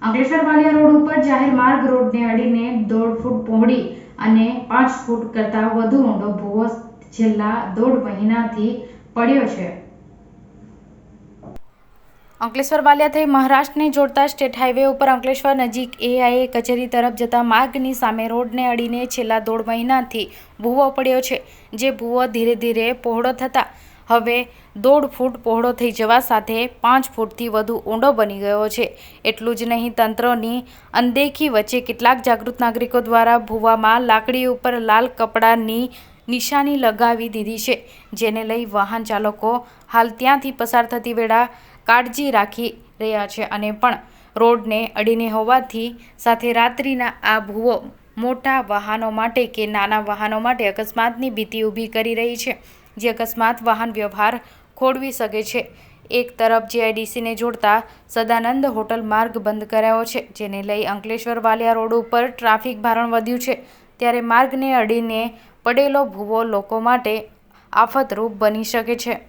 Ankleshwar Valia road ઉપર જાહેર માર્ગ રોડને અડીને 1.5 ફૂટ પહોળી અને 5 ફૂટ કરતાં વધુ ઊંડો ભૂવો છેલ્લા 1.5 મહિનાથી પડ્યો છે। અંકલેશ્વર વાલિયા થઈ મહારાષ્ટ્રને જોડતા સ્ટેટ હાઈવે ઉપર અંકલેશ્વર નજીક એઆઈએ કચેરી તરફ જતા માર્ગની સામે રોડને અડીને છેલ્લા 1.5 મહિનાથી ભૂવો પડ્યો છે, જે ભૂવો ધીરે ધીરે પહોળો થતા હવે 1.5 ફૂટ પહોળો થઈ જવા સાથે 5 ફૂટથી વધુ ઊંડો બની ગયો છે। એટલું જ નહીં, તંત્રની અનદેખી વચ્ચે કેટલાક જાગૃત નાગરિકો દ્વારા ભૂવામાં લાકડી ઉપર લાલ કપડાની નિશાની લગાવી દીધી છે, જેને લઈ વાહન ચાલકો હાલ ત્યાંથી પસાર થતી વેળા કાળજી રાખી રહ્યા છે અને પણ રોડને અડીને હોવાથી સાથે રાત્રિના આ ભૂવો મોટા વાહનો માટે કે નાના વાહનો માટે અકસ્માતની ભીતિ ઊભી કરી રહી છે, જે અકસ્માત વાહન વ્યવહાર ખોરવી શકે છે। એક તરફ જીઆઈડીસીને જોડતા સદાનંદ હોટલ માર્ગ બંધ કરાયો છે, જેને લઈ અંકલેશ્વર વાલિયા રોડ ઉપર ટ્રાફિક ભારણ વધ્યું છે, ત્યારે માર્ગને અડીને પડેલો ભૂવો લોકો માટે આફતરૂપ બની શકે છે।